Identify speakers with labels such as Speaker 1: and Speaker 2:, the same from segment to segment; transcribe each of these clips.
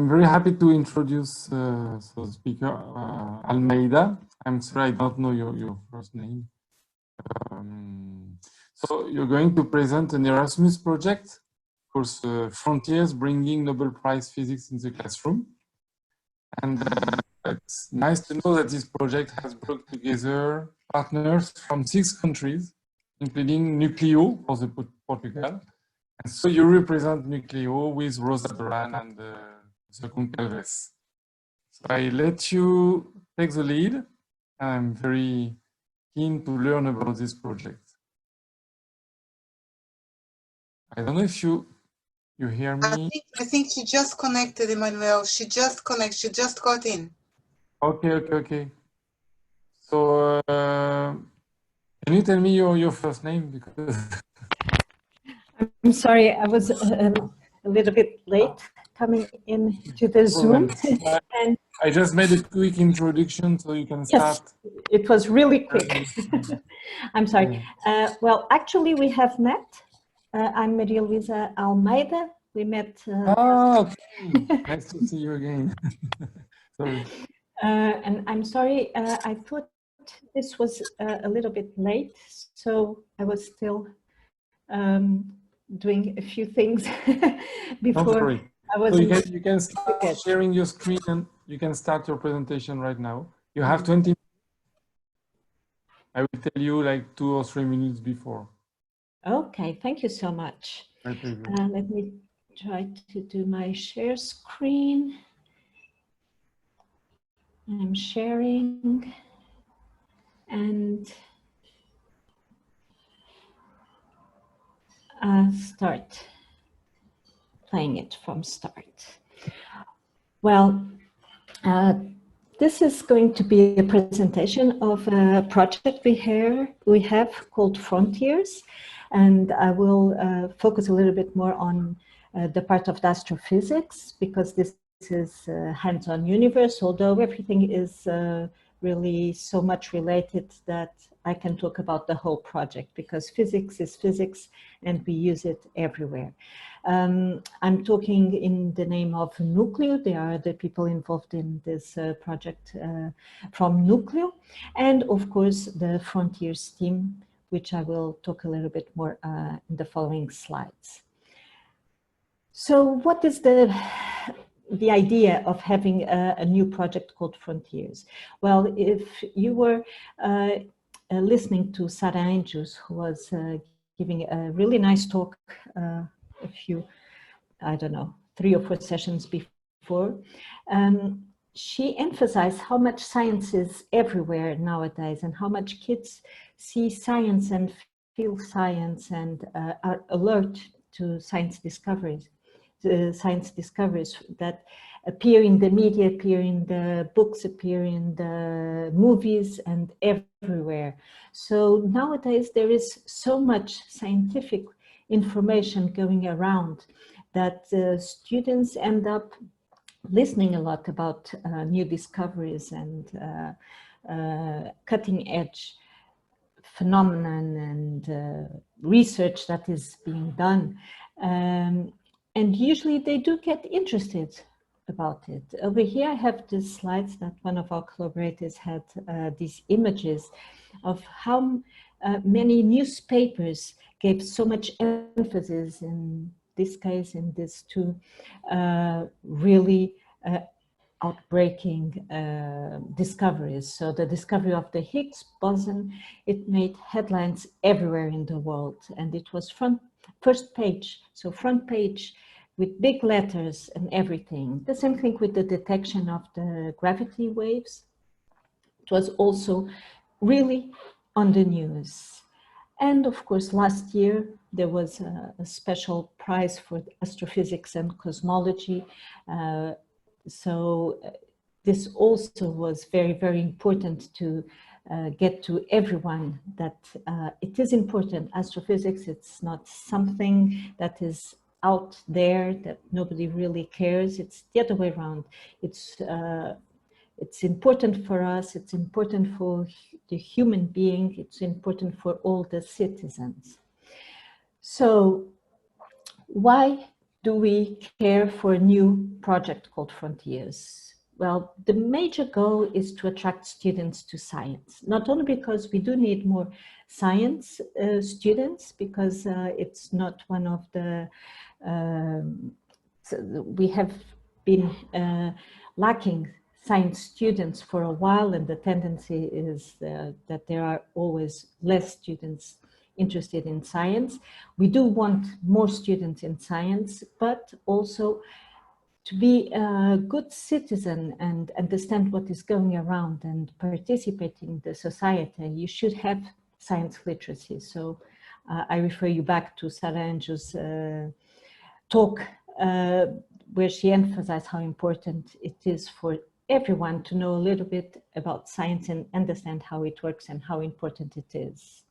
Speaker 1: I'm very happy to introduce the speaker, Almeida. I'm sorry, I don't know your first name. So you're going to present an Erasmus project, of course, Frontiers, bringing Nobel Prize Physics in the classroom. And it's nice to know that this project has brought together partners from 6 countries, including Nucleo for the Portugal. And so you represent Nucleo with Rosa Duran and the Concalves. So I let you take the lead. I'm very keen to learn about this project. I don't know if you hear me.
Speaker 2: I think she just connected, Emmanuel. She just got in.
Speaker 1: Okay. So can you tell me your first name? Because
Speaker 3: I'm sorry, I was a little bit late coming into the Zoom.
Speaker 1: And I just made a quick introduction so you can start.
Speaker 3: Yes, it was really quick. I'm sorry. Well, actually, we have met. I'm Maria Luísa Almeida. We met.
Speaker 1: Okay. Nice to see you again. Sorry.
Speaker 3: And I'm sorry, I thought this was a little bit late, so I was still doing a few things before. I was.
Speaker 1: So you can start sharing your screen and you can start your presentation right now. You have 20 minutes. I will tell you like 2 or 3 minutes before.
Speaker 3: Okay, thank you so much. Let me try to do my share screen. I'm sharing and start playing it from start. Well, this is going to be a presentation of a project we have called Frontiers, and I will focus a little bit more on the part of the astrophysics, because this is a hands-on universe, although everything is really so much related that I can talk about the whole project, because physics is physics and we use it everywhere. I'm talking in the name of Nucleo. They are the people involved in this project from Nucleo, and of course the Frontiers team, which I will talk a little bit more in the following slides. So what is the idea of having a new project called Frontiers? Well, if you were listening to Sarah Andrews, who was giving a really nice talk a few, I don't know, 3 or 4 sessions before, she emphasized how much science is everywhere nowadays and how much kids see science and feel science and are alert to science discoveries that appear in the media, appear in the books, appear in the movies and everywhere. So nowadays there is so much scientific information going around that students end up listening a lot about new discoveries and cutting edge phenomenon and research that is being done. And usually they do get interested about it. Over here I have the slides that one of our collaborators had, these images of how many newspapers gave so much emphasis in this case, in these 2 really outbreaking discoveries. So the discovery of the Higgs boson, it made headlines everywhere in the world, and it was first page, so front page with big letters and everything. The same thing with the detection of the gravity waves. It was also really on the news. And of course, last year, there was a special prize for Astrophysics and Cosmology. So this also was very, very important to get to everyone that it is important. Astrophysics, it's not something that is out there that nobody really cares. It's the other way around. It's important for us, it's important for the human being, it's important for all the citizens. So why do we care for a new project called Frontiers? Well, the major goal is to attract students to science, not only because we do need more science students, because it's not one of the, we have been lacking science students for a while, and the tendency is that there are always less students interested in science. We do want more students in science, but also to be a good citizen and understand what is going around and participate in the society, you should have science literacy. So I refer you back to Sarah Angel's talk, where she emphasized how important it is for everyone to know a little bit about science and understand how it works and how important it is.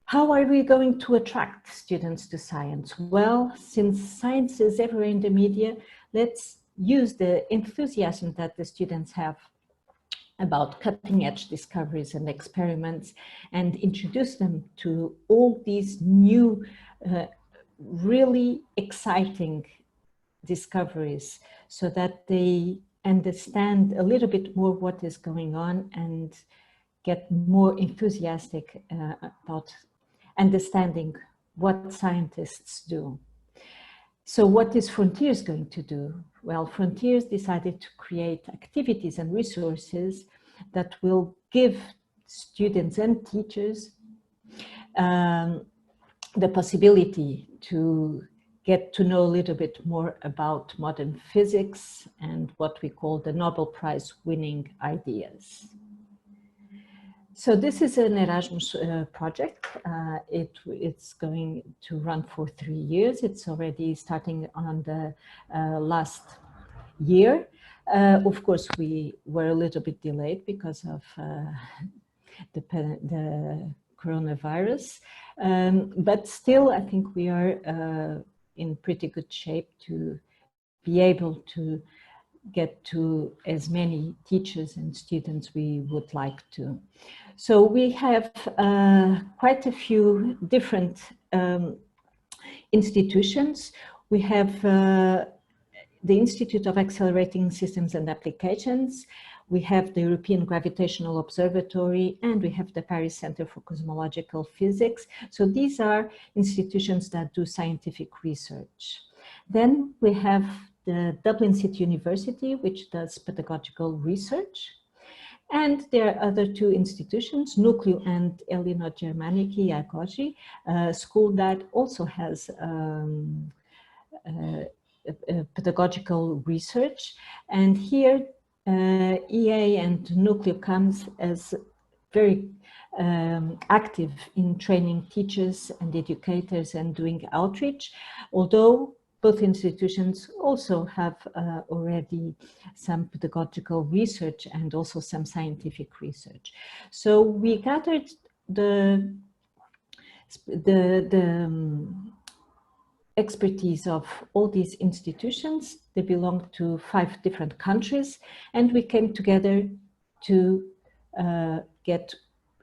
Speaker 3: How are we going to attract students to science? Well, since science is everywhere in the media, let's use the enthusiasm that the students have about cutting-edge discoveries and experiments and introduce them to all these new, really exciting discoveries, so that they understand a little bit more what is going on and get more enthusiastic about understanding what scientists do. So what is Frontiers going to do? Well, Frontiers decided to create activities and resources that will give students and teachers the possibility to get to know a little bit more about modern physics and what we call the Nobel Prize winning ideas. So this is an Erasmus project. It's going to run for 3 years. It's already starting on the last year. Of course, we were a little bit delayed because of the coronavirus. But still, I think we are in pretty good shape to be able to get to as many teachers and students we would like to. So we have quite a few different institutions. We have the Institute of Accelerating Systems and Applications. We have the European Gravitational Observatory, and we have the Paris Center for Cosmological Physics. So these are institutions that do scientific research. Then we have the Dublin City University, which does pedagogical research. And there are other 2 institutions, Nucleo and Elino Germanici Iagogi, a school that also has pedagogical research. And here, EA and Nucleo comes as very active in training teachers and educators and doing outreach, although both institutions also have already some pedagogical research and also some scientific research. So we gathered the expertise of all these institutions. They belong to 5 different countries, and we came together to get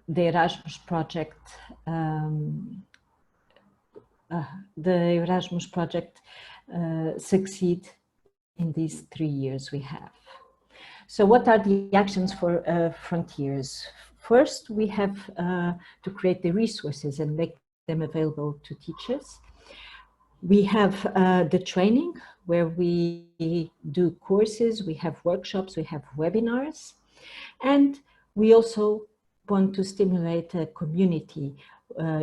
Speaker 3: the Erasmus project succeed in these 3 years we have. So what are the actions for Frontiers? First, we have to create the resources and make them available to teachers. We have the training, where we do courses, we have workshops, we have webinars, and we also want to stimulate a community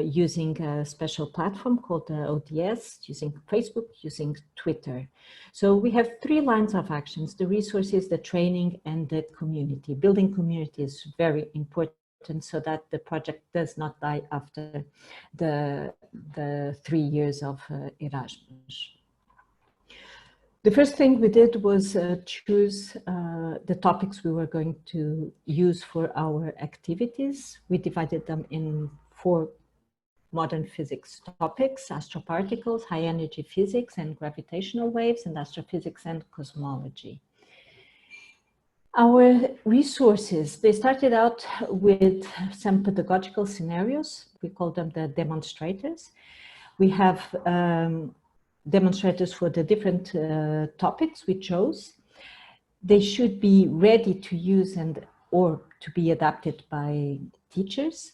Speaker 3: using a special platform called ODS, using Facebook, using Twitter. So we have 3 lines of actions: the resources, the training, and the community. Building community is very important, so that the project does not die after the 3 years of Erasmus. The first thing we did was choose the topics we were going to use for our activities. We divided them in 4 modern physics topics: astroparticles, high energy physics and gravitational waves, and astrophysics and cosmology. Our resources, they started out with some pedagogical scenarios. We call them the demonstrators. We have demonstrators for the different topics we chose. They should be ready to use or to be adapted by teachers.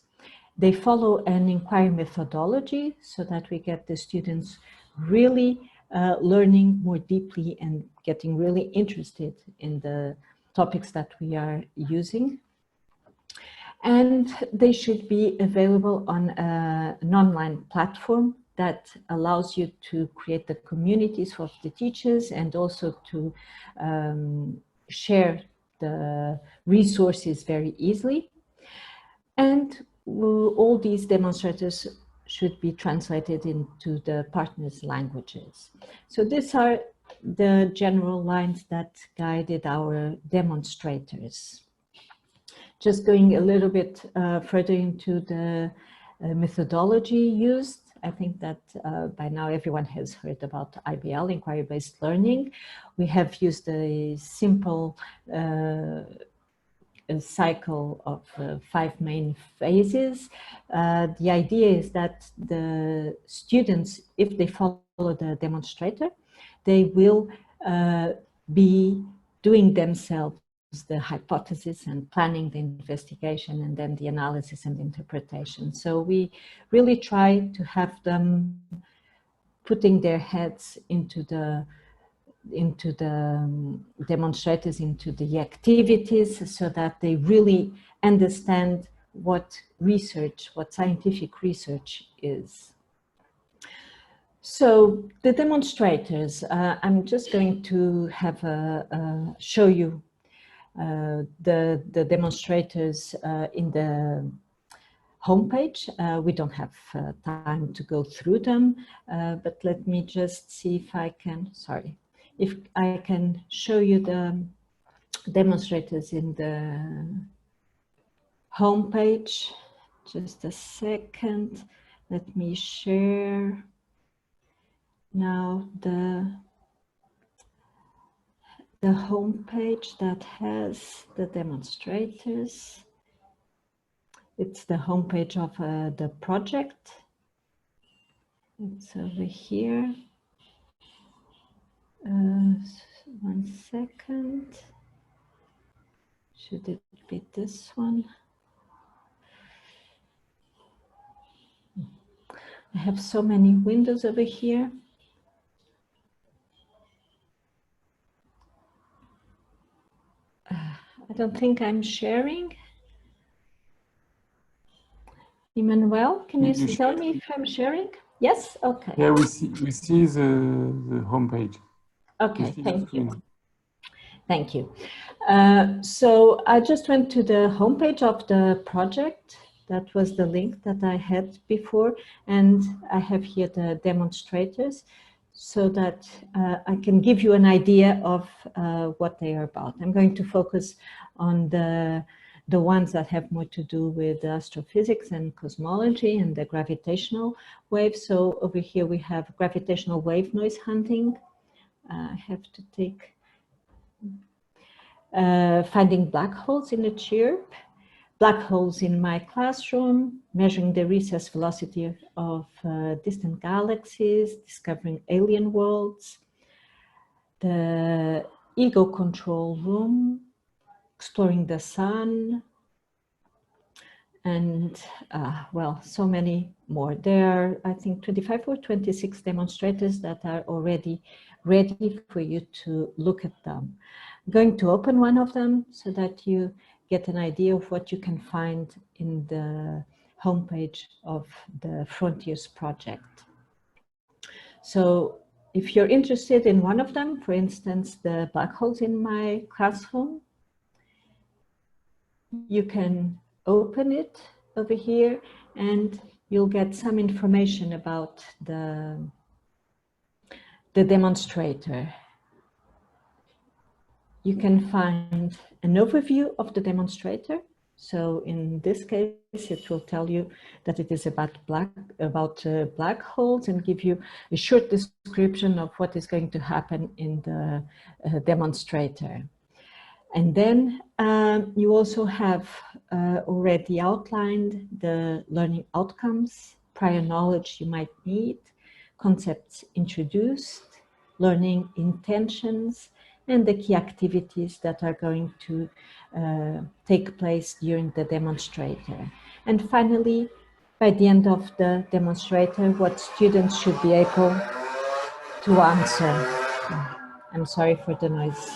Speaker 3: They follow an inquiry methodology so that we get the students really learning more deeply and getting really interested in the topics that we are using. And they should be available on an online platform that allows you to create the communities of the teachers and also to share the resources very easily. And all these demonstrators should be translated into the partners' languages. So these are the general lines that guided our demonstrators. Just going a little bit further into the methodology used, I think that by now everyone has heard about IBL, inquiry-based learning. We have used a simple cycle of 5 main phases. The idea is that the students, if they follow the demonstrator, they will be doing themselves the hypothesis and planning the investigation and then the analysis and interpretation. So we really try to have them putting their heads into the demonstrators, into the activities, so that they really understand what research, what scientific research is. So the demonstrators, I'm just going to have show you the demonstrators in the homepage. We don't have time to go through them, but let me just see if I can, if I can show you the demonstrators in the homepage. Just a second. Let me share now the homepage that has the demonstrators. It's the homepage of the project. It's over here. 1 second. Should it be this one? I have so many windows over here. I don't think I'm sharing. Emmanuel, can you tell me if I'm sharing? Yes? Okay.
Speaker 1: Yeah, we see the homepage.
Speaker 3: Okay, thank you. Thank you. So I just went to the homepage of the project. That was the link that I had before. And I have here the demonstrators so that I can give you an idea of what they are about. I'm going to focus on the ones that have more to do with astrophysics and cosmology and the gravitational waves. So over here we have gravitational wave noise hunting. I have to take finding black holes in a chirp, black holes in my classroom, measuring the recess velocity of distant galaxies, discovering alien worlds, the ego control room, exploring the sun, and well, so many more. There are, I think, 25 or 26 demonstrators that are already ready for you to look at them. I'm going to open one of them so that you get an idea of what you can find in the homepage of the Frontiers project. So if you're interested in one of them, for instance, the black holes in my classroom, you can open it over here and you'll get some information about the demonstrator. You can find an overview of the demonstrator. So in this case, it will tell you that it is about black holes and give you a short description of what is going to happen in the demonstrator. And then you also have already outlined the learning outcomes, prior knowledge you might need, concepts introduced, learning intentions, and the key activities that are going to take place during the demonstrator. And finally, by the end of the demonstrator, what students should be able to answer. I'm sorry for the noise.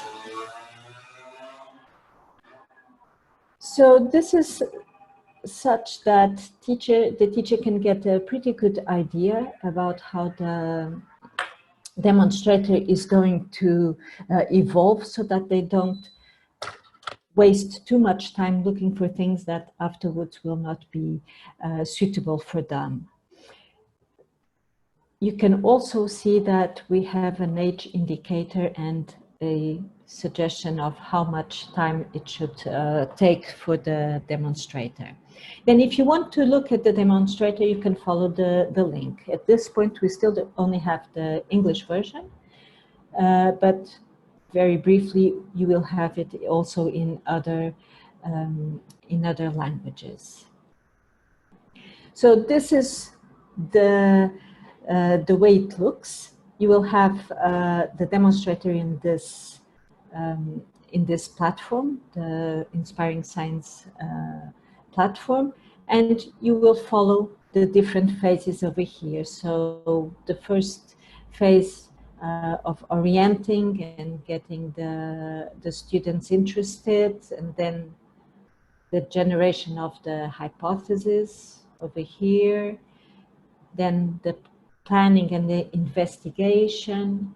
Speaker 3: So this is such that the teacher can get a pretty good idea about how the demonstrator is going to evolve, so that they don't waste too much time looking for things that afterwards will not be suitable for them. You can also see that we have an age indicator and a suggestion of how much time it should take for the demonstrator. Then if you want to look at the demonstrator, you can follow the link. At this point, we still only have the English version, but very briefly, you will have it also in other languages. So this is the way it looks. You will have the demonstrator in this platform, the Inspiring Science platform, and you will follow the different phases over here. So the first phase of orienting and getting the students interested, and then the generation of the hypothesis over here, then the planning and the investigation,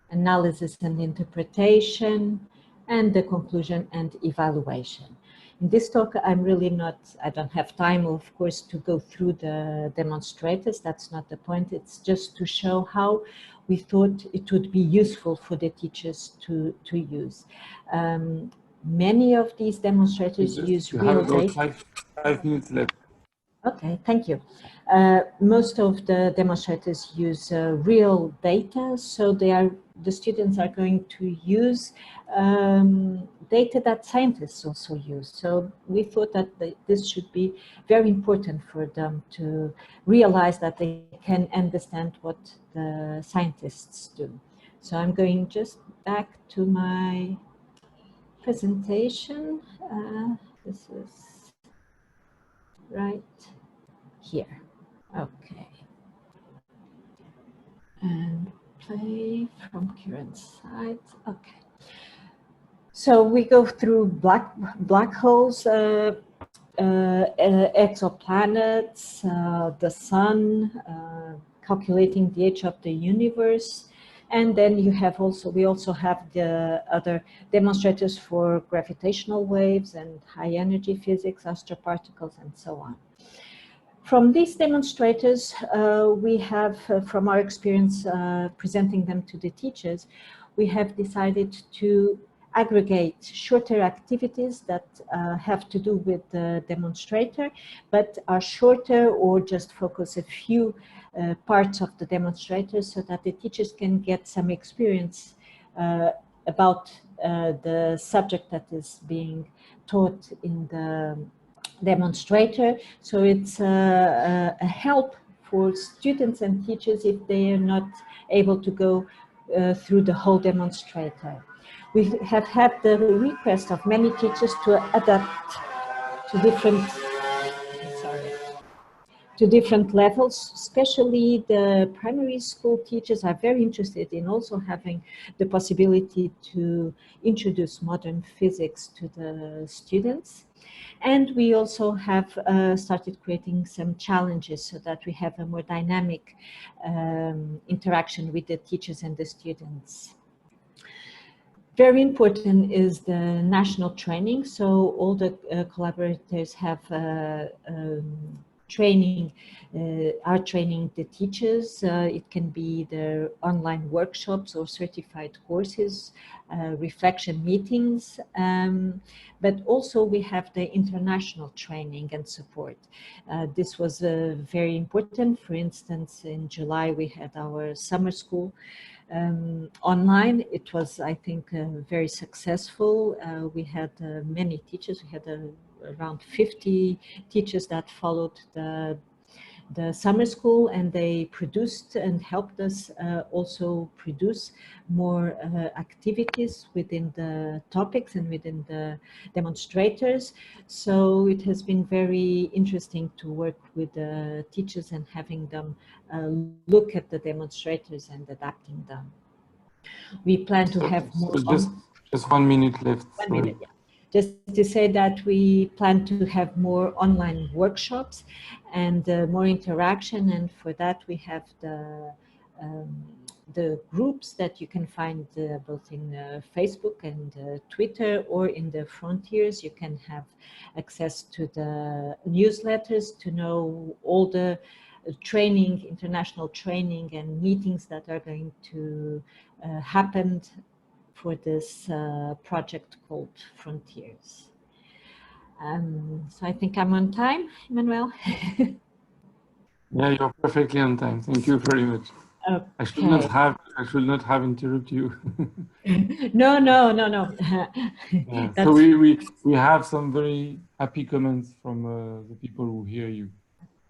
Speaker 3: analysis and interpretation, and the conclusion and evaluation. In this talk, I don't have time, of course, to go through the demonstrators. That's not the point. It's just to show how we thought it would be useful for the teachers to use. Many of these demonstrators use real data.
Speaker 1: 5 minutes left.
Speaker 3: Okay, thank you. Most of the demonstrators use real data, so the students are going to use data that scientists also use. So we thought that this should be very important for them to realize that they can understand what the scientists do. So I'm going just back to my presentation. This is right here. Okay. And play from current site. Okay. So we go through black holes, exoplanets, the sun, calculating the age of the universe. And then we also have the other demonstrators for gravitational waves and high energy physics, astroparticles, and so on. From these demonstrators, we have, from our experience presenting them to the teachers, we have decided to aggregate shorter activities that have to do with the demonstrator, but are shorter or just focus a few parts of the demonstrator, so that the teachers can get some experience about the subject that is being taught in the demonstrator. So it's a help for students and teachers if they are not able to go through the whole demonstrator. We have had the request of many teachers to adapt to different levels. Especially the primary school teachers are very interested in also having the possibility to introduce modern physics to the students. And we also have started creating some challenges so that we have a more dynamic interaction with the teachers and the students. Very important is the national training. So all the collaborators have training, are training the teachers. It can be their online workshops or certified courses, reflection meetings, but also we have the international training and support. This was very important. For instance, in July we had our summer school online. It was, I think, very successful. We had many teachers. We had around 50 teachers that followed the summer school, and they produced and helped us also produce more activities within the topics and within the demonstrators. So it has been very interesting to work with the teachers and having them look at the demonstrators and adapting them. We plan to have more.
Speaker 1: Just 1 minute left.
Speaker 3: 1 minute, yeah. Just to say that we plan to have more online workshops and more interaction, and for that we have the groups that you can find both in Facebook and Twitter, or in the Frontiers. You can have access to the newsletters to know all the training, international training and meetings that are going to happen for this project called Frontiers. So I think I'm on time, Emmanuel.
Speaker 1: Yeah, you're perfectly on time. Thank you very much.
Speaker 3: Okay.
Speaker 1: I should not have interrupted you.
Speaker 3: No.
Speaker 1: Yeah. So we have some very happy comments from the people who hear you.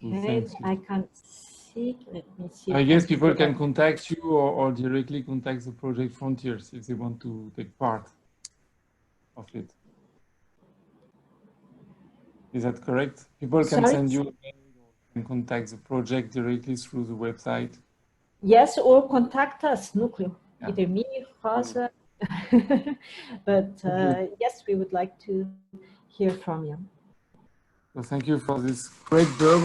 Speaker 3: Okay, I can't see. Let me see.
Speaker 1: I guess people can contact you or directly contact the project Frontiers if they want to take part of it. Is that correct? People can send you a mail or can contact the project directly through the website.
Speaker 3: Yes, or contact us, Núcleo.
Speaker 1: Yeah.
Speaker 3: Either me, Rosa. But yes, we would like to hear from you.
Speaker 1: So thank you for this great job.